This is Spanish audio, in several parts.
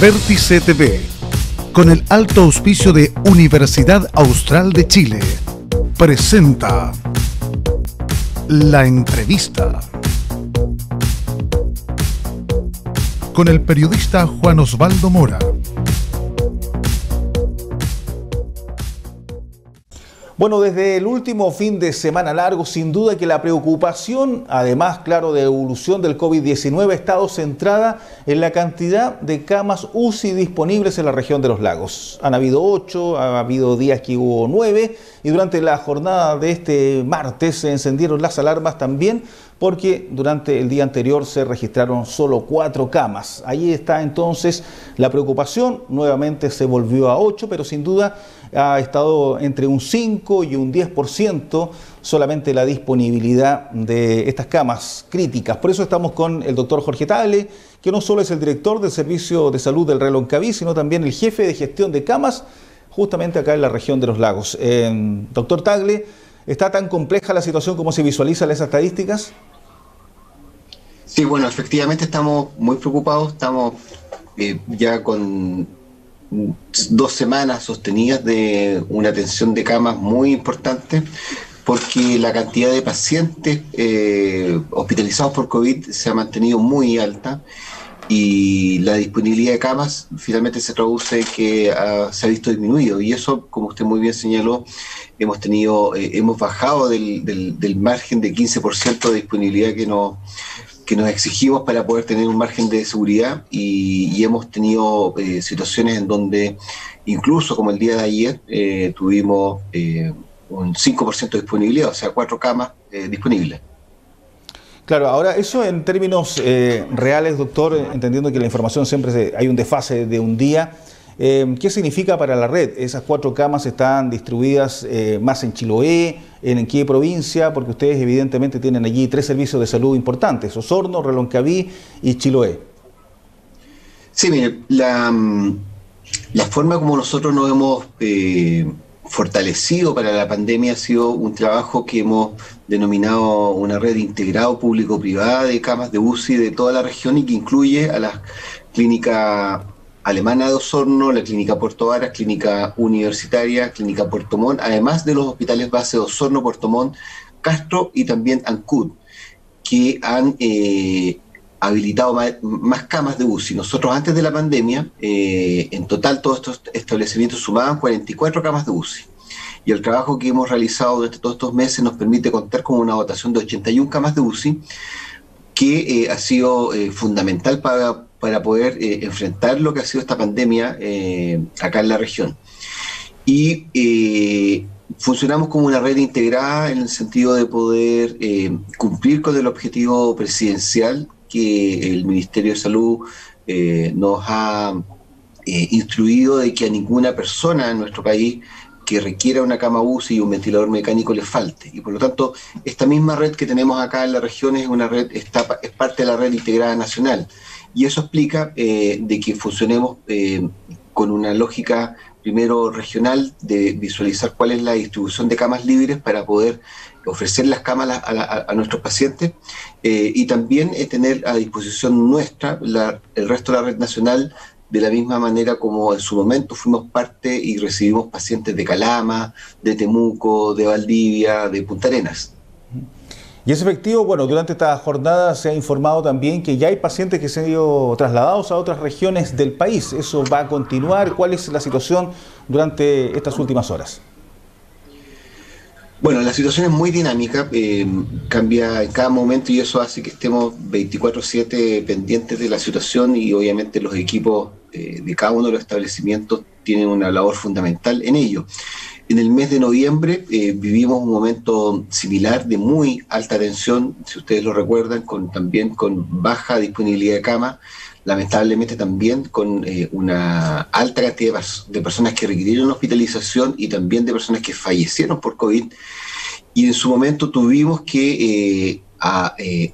Vértice TV, con el alto auspicio de Universidad Austral de Chile, presenta La Entrevista con el periodista Juan Osvaldo Mora. Bueno, desde el último fin de semana largo, sin duda que la preocupación, además, claro, de evolución del COVID-19 ha estado centrada en la cantidad de camas UCI disponibles en la región de los lagos. Han habido 8, ha habido días que hubo 9 y durante la jornada de este martes se encendieron las alarmas también porque durante el día anterior se registraron solo 4 camas. Ahí está entonces la preocupación, nuevamente se volvió a 8, pero sin duda ha estado entre un 5 y un 10% solamente la disponibilidad de estas camas críticas. Por eso estamos con el doctor Jorge Tagle, que no solo es el director del Servicio de Salud del Reloncaví, sino también el jefe de gestión de camas, justamente acá en la región de los lagos. Doctor Tagle, ¿está tan compleja la situación como se visualiza en las estadísticas? Sí, bueno, efectivamente estamos muy preocupados, estamos ya con 2 semanas sostenidas de una atención de camas muy importante, porque la cantidad de pacientes hospitalizados por COVID se ha mantenido muy alta y la disponibilidad de camas finalmente se traduce que se ha visto disminuido, y eso, como usted muy bien señaló, hemos bajado del margen de 15% de disponibilidad que nos exigimos para poder tener un margen de seguridad, y hemos tenido situaciones en donde incluso como el día de ayer tuvimos un 5% de disponibilidad, o sea 4 camas disponibles. Claro, ahora eso en términos reales, doctor, entendiendo que la información siempre hay un desfase de un día, ¿qué significa para la red? ¿Esas 4 camas están distribuidas más en Chiloé, en qué provincia? Porque ustedes evidentemente tienen allí 3 servicios de salud importantes, Osorno, Reloncaví y Chiloé. Sí, mire, la forma como nosotros nos hemos fortalecido para la pandemia ha sido un trabajo que hemos denominado una red integrado público-privada de camas de UCI de toda la región, y que incluye a las clínicas Alemana de Osorno, la clínica Puerto Varas, clínica universitaria, clínica Puerto Montt, además de los hospitales base de Osorno, Puerto Montt, Castro y también Ancud, que han habilitado más camas de UCI. Nosotros antes de la pandemia, en total todos estos establecimientos sumaban 44 camas de UCI. Y el trabajo que hemos realizado durante todos estos meses nos permite contar con una dotación de 81 camas de UCI, que ha sido fundamental para poder enfrentar lo que ha sido esta pandemia acá en la región. Y funcionamos como una red integrada en el sentido de poder cumplir con el objetivo presidencial que el Ministerio de Salud nos ha instruido, de que a ninguna persona en nuestro país que requiera una cama UCI y un ventilador mecánico le falte. Y por lo tanto, esta misma red que tenemos acá en la región es parte de la red integrada nacional. Y eso explica de que funcionemos con una lógica primero regional, de visualizar cuál es la distribución de camas libres para poder ofrecer las camas a nuestros pacientes, y también tener a disposición nuestra el resto de la red nacional, de la misma manera como en su momento fuimos parte y recibimos pacientes de Calama, de Temuco, de Valdivia, de Punta Arenas. Y es efectivo, bueno, durante esta jornada se ha informado también que ya hay pacientes que se han ido trasladados a otras regiones del país. ¿Eso va a continuar? ¿Cuál es la situación durante estas últimas horas? Bueno, la situación es muy dinámica, cambia en cada momento, y eso hace que estemos 24/7 pendientes de la situación, y obviamente los equipos de cada uno de los establecimientos tienen una labor fundamental en ello. En el mes de noviembre vivimos un momento similar de muy alta tensión, si ustedes lo recuerdan, también con baja disponibilidad de cama, lamentablemente también con una alta cantidad de personas que requirieron hospitalización y también de personas que fallecieron por COVID. Y en su momento tuvimos que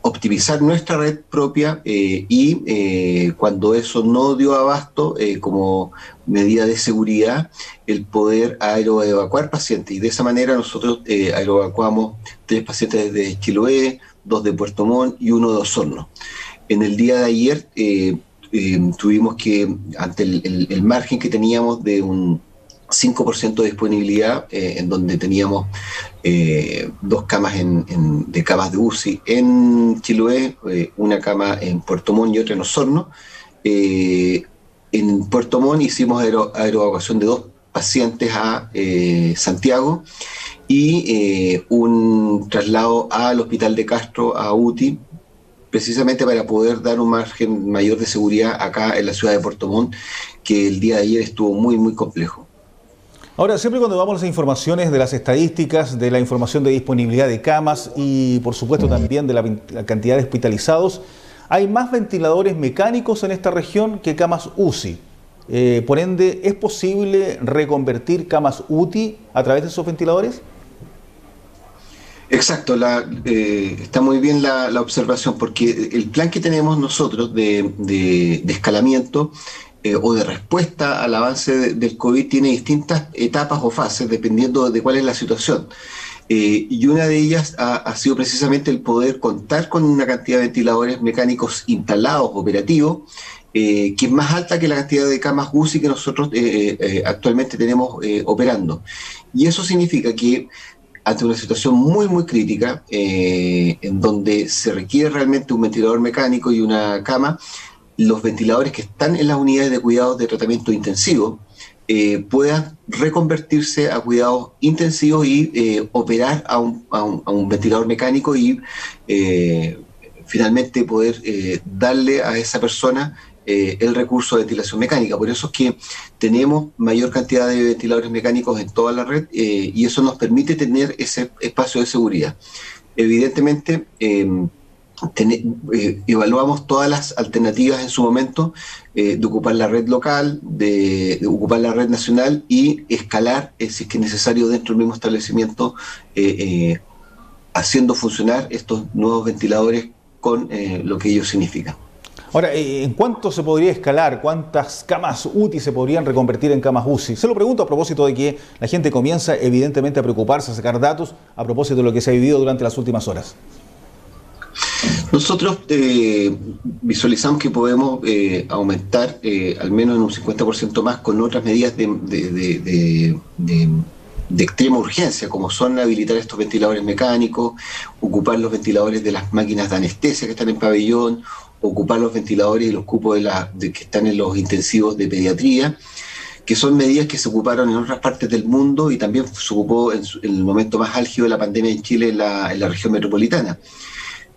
optimizar nuestra red propia, y cuando eso no dio abasto, como medida de seguridad, el poder aeroevacuar pacientes. Y de esa manera nosotros aeroevacuamos 3 pacientes de Chiloé, 2 de Puerto Montt y 1 de Osorno. En el día de ayer tuvimos que, ante el margen que teníamos de un 5% de disponibilidad, en donde teníamos 2 camas de camas de UCI en Chiloé, una cama en Puerto Montt y otra en Osorno. En Puerto Montt hicimos aeroevacuación de 2 pacientes a Santiago y un traslado al Hospital de Castro, a UTI, precisamente para poder dar un margen mayor de seguridad acá en la ciudad de Puerto Montt, que el día de ayer estuvo muy, muy complejo. Ahora, siempre cuando vamos a las informaciones de las estadísticas, de la información de disponibilidad de camas y por supuesto también de la cantidad de hospitalizados, hay más ventiladores mecánicos en esta región que camas UCI. Por ende, ¿es posible reconvertir camas UTI a través de esos ventiladores? Exacto, está muy bien la observación, porque el plan que tenemos nosotros de escalamiento o de respuesta al avance del COVID tiene distintas etapas o fases dependiendo de cuál es la situación. Y una de ellas ha sido precisamente el poder contar con una cantidad de ventiladores mecánicos instalados, operativos, que es más alta que la cantidad de camas UCI que nosotros actualmente tenemos operando. Y eso significa que ante una situación muy, muy crítica, en donde se requiere realmente un ventilador mecánico y una cama, los ventiladores que están en las unidades de cuidados de tratamiento intensivo puedan reconvertirse a cuidados intensivos y operar a un ventilador mecánico y finalmente poder darle a esa persona el recurso de ventilación mecánica. Por eso es que tenemos mayor cantidad de ventiladores mecánicos en toda la red y eso nos permite tener ese espacio de seguridad. Evidentemente, evaluamos todas las alternativas en su momento de ocupar la red local, de ocupar la red nacional y escalar, si es que es necesario, dentro del mismo establecimiento, haciendo funcionar estos nuevos ventiladores con lo que ellos significan. Ahora, ¿en cuánto se podría escalar? ¿Cuántas camas UTI se podrían reconvertir en camas UCI? Se lo pregunto a propósito de que la gente comienza evidentemente a preocuparse, a sacar datos a propósito de lo que se ha vivido durante las últimas horas. Nosotros visualizamos que podemos aumentar al menos en un 50% más con otras medidas de extrema urgencia, como son habilitar estos ventiladores mecánicos, ocupar los ventiladores de las máquinas de anestesia que están en pabellón, ocupar los ventiladores y los cupos que están en los intensivos de pediatría, que son medidas que se ocuparon en otras partes del mundo y también se ocupó en el momento más álgido de la pandemia en Chile, en la región metropolitana.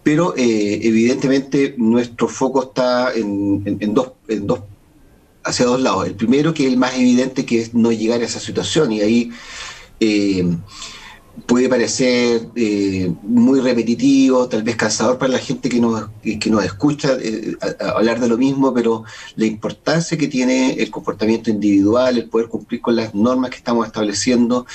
Pero evidentemente nuestro foco está hacia dos lados. El primero, que es el más evidente, que es no llegar a esa situación, y ahí puede parecer muy repetitivo, tal vez cansador para la gente que nos escucha hablar de lo mismo, pero la importancia que tiene el comportamiento individual, el poder cumplir con las normas que estamos estableciendo,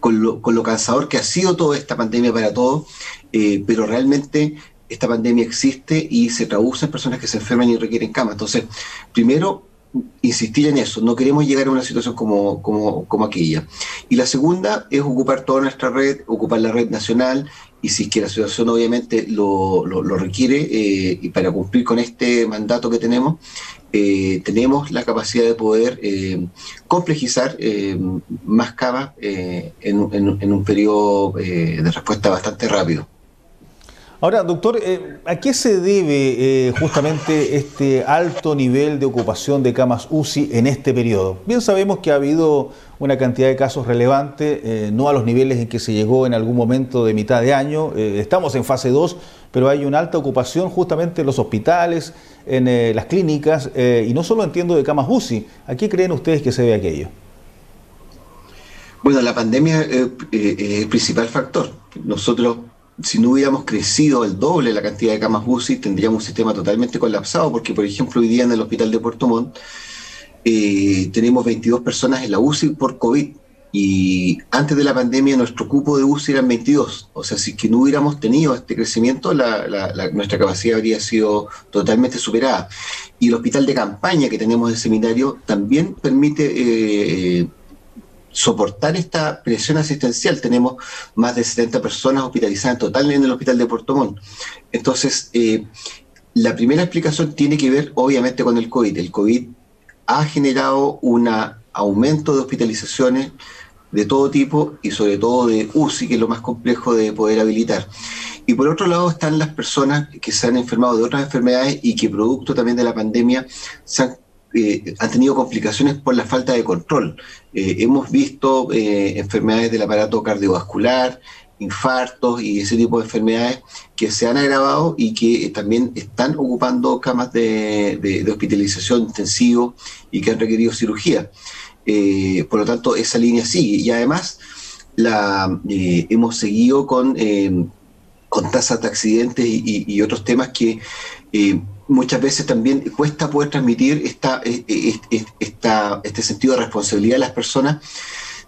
con lo cansador que ha sido toda esta pandemia para todos, pero realmente esta pandemia existe y se traduce en personas que se enferman y requieren cama. Entonces, primero, insistir en eso, no queremos llegar a una situación como aquella. Y la segunda es ocupar toda nuestra red, ocupar la red nacional, y si es que la situación obviamente lo requiere, y para cumplir con este mandato que tenemos la capacidad de poder complejizar más camas en un periodo de respuesta bastante rápido. Ahora, doctor, ¿a qué se debe justamente este alto nivel de ocupación de camas UCI en este periodo? Bien sabemos que ha habido una cantidad de casos relevantes, no a los niveles en que se llegó en algún momento de mitad de año. Estamos en fase 2, pero hay una alta ocupación justamente en los hospitales, en las clínicas, y no solo entiendo de camas UCI. ¿A qué creen ustedes que se debe aquello? Bueno, la pandemia es el principal factor. Nosotros, si no hubiéramos crecido el doble la cantidad de camas UCI, tendríamos un sistema totalmente colapsado, porque, por ejemplo, hoy día en el hospital de Puerto Montt tenemos 22 personas en la UCI por COVID, y antes de la pandemia nuestro cupo de UCI eran 22. O sea, si que no hubiéramos tenido este crecimiento, nuestra capacidad habría sido totalmente superada. Y el hospital de campaña que tenemos en seminario también permite soportar esta presión asistencial. Tenemos más de 70 personas hospitalizadas en total en el hospital de Puerto Montt. Entonces, La primera explicación tiene que ver obviamente con el COVID. El COVID ha generado un aumento de hospitalizaciones de todo tipo y sobre todo de UCI, que es lo más complejo de poder habilitar. Y por otro lado están las personas que se han enfermado de otras enfermedades y que producto también de la pandemia han tenido complicaciones por la falta de control. Hemos visto enfermedades del aparato cardiovascular, infartos y ese tipo de enfermedades que se han agravado y que también están ocupando camas de hospitalización intensivo y que han requerido cirugía. Por lo tanto, esa línea sigue. Y además hemos seguido con tasas de accidentes y otros temas que muchas veces también cuesta poder transmitir este sentido de responsabilidad de las personas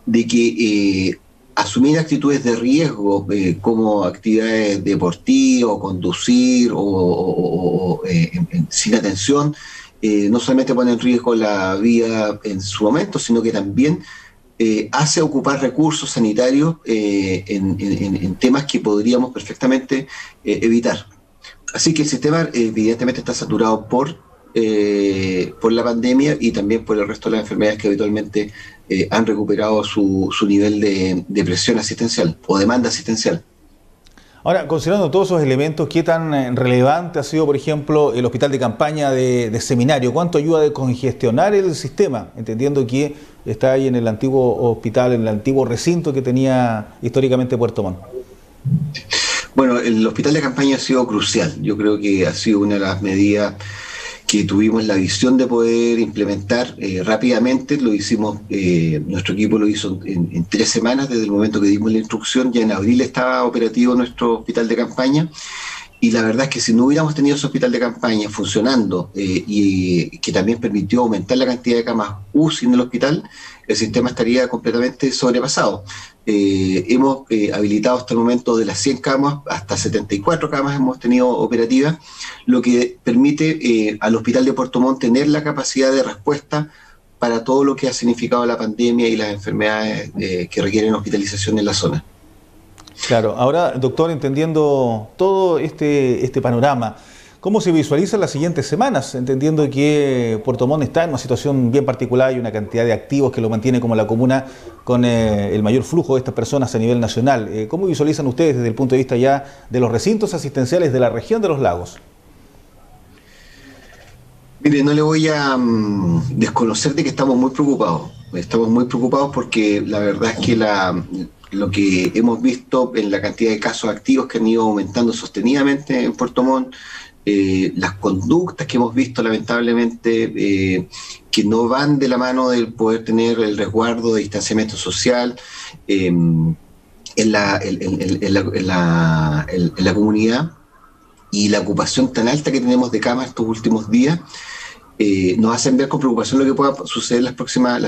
de que asumir actitudes de riesgo como actividades deportivas o conducir sin atención no solamente pone en riesgo la vida en su momento, sino que también hace ocupar recursos sanitarios en temas que podríamos perfectamente evitar. Así que el sistema evidentemente está saturado por la pandemia y también por el resto de las enfermedades que habitualmente han recuperado su nivel de presión asistencial o demanda asistencial. Ahora, considerando todos esos elementos, ¿qué tan relevante ha sido, por ejemplo, el hospital de campaña de Seminario? ¿Cuánto ayuda a descongestionar el sistema? Entendiendo que está ahí en el antiguo hospital, en el antiguo recinto que tenía históricamente Puerto Montt. Bueno, el hospital de campaña ha sido crucial. Yo creo que ha sido una de las medidas que tuvimos la visión de poder implementar rápidamente. Lo hicimos, nuestro equipo lo hizo en 3 semanas desde el momento que dimos la instrucción. Ya en abril estaba operativo nuestro hospital de campaña y la verdad es que si no hubiéramos tenido ese hospital de campaña funcionando y que también permitió aumentar la cantidad de camas UCI en el hospital, el sistema estaría completamente sobrepasado. Hemos habilitado hasta el momento de las 100 camas, hasta 74 camas hemos tenido operativas, lo que permite al Hospital de Puerto Montt tener la capacidad de respuesta para todo lo que ha significado la pandemia y las enfermedades que requieren hospitalización en la zona. Claro, ahora, doctor, entendiendo todo este panorama, ¿cómo se visualizan las siguientes semanas? Entendiendo que Puerto Montt está en una situación bien particular y una cantidad de activos que lo mantiene como la comuna con el mayor flujo de estas personas a nivel nacional. ¿Cómo visualizan ustedes desde el punto de vista ya de los recintos asistenciales de la región de los lagos? Mire, no le voy a desconocer de que estamos muy preocupados. Estamos muy preocupados porque la verdad es que lo que hemos visto en la cantidad de casos activos que han ido aumentando sostenidamente en Puerto Montt, las conductas que hemos visto lamentablemente que no van de la mano del poder tener el resguardo de distanciamiento social en la comunidad y la ocupación tan alta que tenemos de camas estos últimos días, nos hacen ver con preocupación lo que pueda suceder las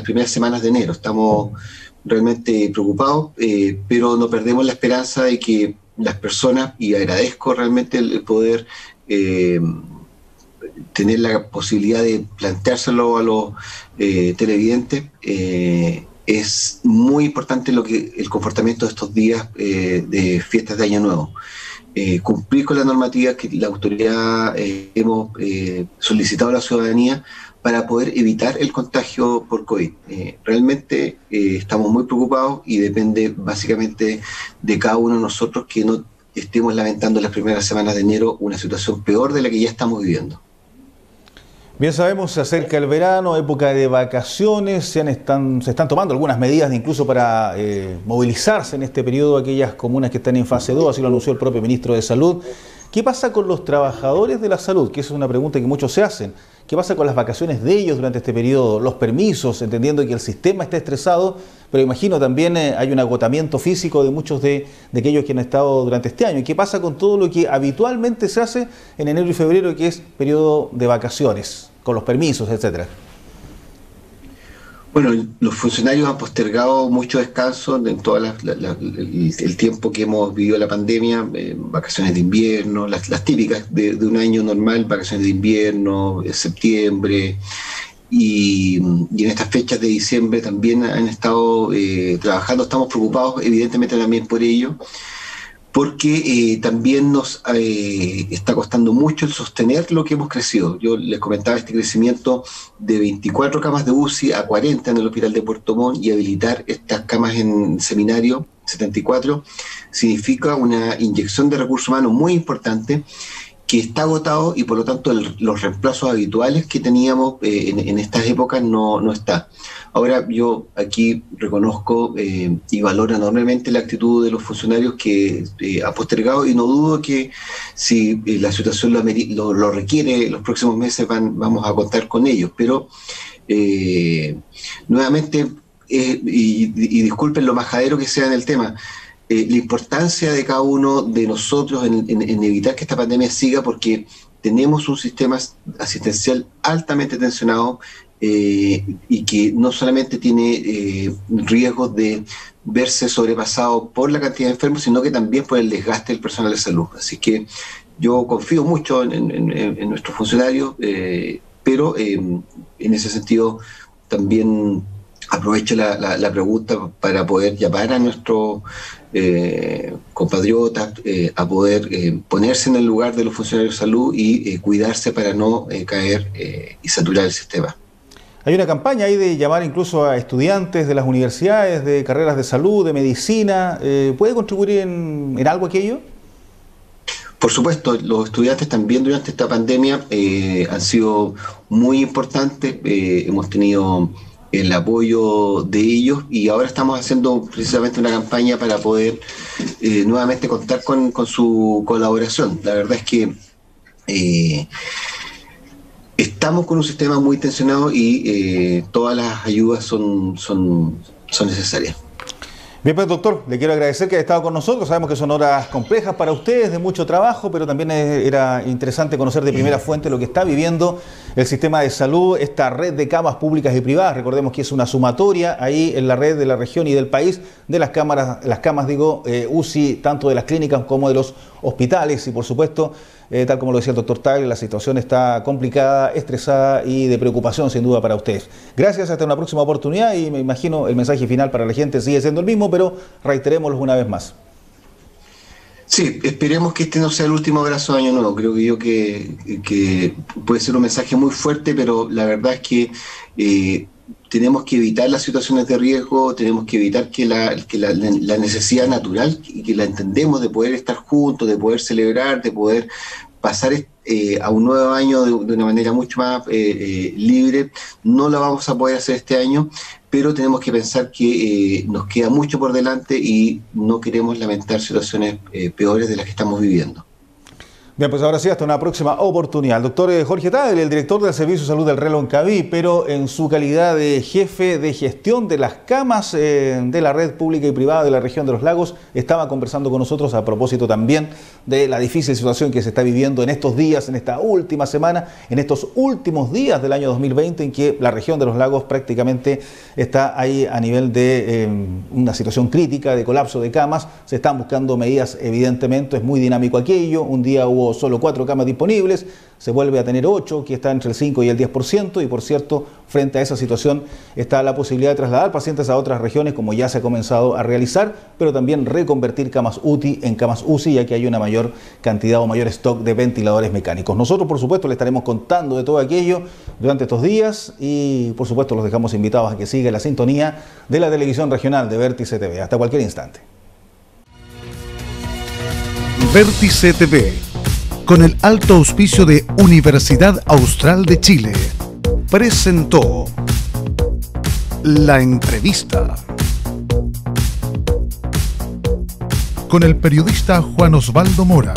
primeras semanas de enero. Estamos realmente preocupados, pero no perdemos la esperanza de que las personas, y agradezco realmente el poder tener la posibilidad de planteárselo a los televidentes, es muy importante el comportamiento de estos días de fiestas de Año Nuevo. Cumplir con la normativa que la autoridad hemos solicitado a la ciudadanía para poder evitar el contagio por COVID. Realmente estamos muy preocupados y depende básicamente de cada uno de nosotros que no estemos lamentando en las primeras semanas de enero una situación peor de la que ya estamos viviendo. Bien sabemos, se acerca el verano, época de vacaciones, se están tomando algunas medidas incluso para movilizarse en este periodo aquellas comunas que están en fase 2, así lo anunció el propio ministro de Salud. ¿Qué pasa con los trabajadores de la salud? Que esa es una pregunta que muchos se hacen. ¿Qué pasa con las vacaciones de ellos durante este periodo? Los permisos, entendiendo que el sistema está estresado, pero imagino también hay un agotamiento físico de muchos de aquellos que han estado durante este año. ¿Y qué pasa con todo lo que habitualmente se hace en enero y febrero, que es periodo de vacaciones, con los permisos, etcétera? Bueno, los funcionarios han postergado mucho descanso en todo el tiempo que hemos vivido la pandemia, vacaciones de invierno, las típicas de un año normal, vacaciones de invierno, septiembre, y en estas fechas de diciembre también han estado trabajando. Estamos preocupados evidentemente también por ello, porque también nos está costando mucho el sostener lo que hemos crecido. Yo les comentaba este crecimiento de 24 camas de UCI a 40 en el Hospital de Puerto Montt, y habilitar estas camas en seminario, 74, significa una inyección de recursos humanos muy importante, que está agotado, y por lo tanto los reemplazos habituales que teníamos en estas épocas no está. Ahora, yo aquí reconozco y valoro enormemente la actitud de los funcionarios que ha postergado, y no dudo que si la situación lo requiere, los próximos meses vamos a contar con ellos. Pero nuevamente, y disculpen lo majadero que sea en el tema, la importancia de cada uno de nosotros en evitar que esta pandemia siga, porque tenemos un sistema asistencial altamente tensionado, y que no solamente tiene riesgos de verse sobrepasado por la cantidad de enfermos, sino que también por el desgaste del personal de salud. Así que yo confío mucho en nuestros funcionarios, pero en ese sentido también aprovecho la pregunta para poder llamar a nuestros compatriotas a poder ponerse en el lugar de los funcionarios de salud y cuidarse para no caer y saturar el sistema. Hay una campaña ahí de llamar incluso a estudiantes de las universidades, de carreras de salud, de medicina. ¿Puede contribuir en algo aquello? Por supuesto, los estudiantes también durante esta pandemia han sido muy importantes. Hemos tenido el apoyo de ellos, y ahora estamos haciendo precisamente una campaña para poder nuevamente contar con su colaboración. La verdad es que estamos con un sistema muy tensionado, y todas las ayudas son necesarias. Bien, pues doctor, le quiero agradecer que haya estado con nosotros. Sabemos que son horas complejas para ustedes, de mucho trabajo, pero también era interesante conocer de primera fuente lo que está viviendo el sistema de salud, esta red de camas públicas y privadas. Recordemos que es una sumatoria ahí en la red de la región y del país de las camas UCI, tanto de las clínicas como de los hospitales, y por supuesto, tal como lo decía el doctor Tagle, la situación está complicada, estresada y de preocupación sin duda para ustedes. Gracias, hasta una próxima oportunidad, y me imagino el mensaje final para la gente sigue siendo el mismo, pero reiterémoslo una vez más. Sí, esperemos que este no sea el último abrazo de Año Nuevo. Creo que puede ser un mensaje muy fuerte, pero la verdad es que tenemos que evitar las situaciones de riesgo, tenemos que evitar que la necesidad natural, y que la entendemos, de poder estar juntos, de poder celebrar, de poder pasar a un nuevo año de una manera mucho más libre, no la vamos a poder hacer este año, pero tenemos que pensar que nos queda mucho por delante y no queremos lamentar situaciones peores de las que estamos viviendo. Bien, pues ahora sí, hasta una próxima oportunidad. El doctor Jorge Tagle, el director del Servicio de Salud del Reloncaví, pero en su calidad de jefe de gestión de las camas de la red pública y privada de la región de los lagos, estaba conversando con nosotros a propósito también de la difícil situación que se está viviendo en estos días, en esta última semana, en estos últimos días del año 2020, en que la región de los lagos prácticamente está ahí a nivel de una situación crítica, de colapso de camas. Se están buscando medidas, evidentemente, es muy dinámico aquello. Un día hubo solo 4 camas disponibles, se vuelve a tener 8, que está entre el 5 y el 10%, y por cierto, frente a esa situación está la posibilidad de trasladar pacientes a otras regiones, como ya se ha comenzado a realizar, pero también reconvertir camas UTI en camas UCI, ya que hay una mayor cantidad o mayor stock de ventiladores mecánicos. Nosotros, por supuesto, le estaremos contando de todo aquello durante estos días, y por supuesto los dejamos invitados a que siga la sintonía de la televisión regional de Vértice TV. Hasta cualquier instante. Vértice TV, con el alto auspicio de Universidad Austral de Chile, presentó La Entrevista con el periodista Juan Osvaldo Mora.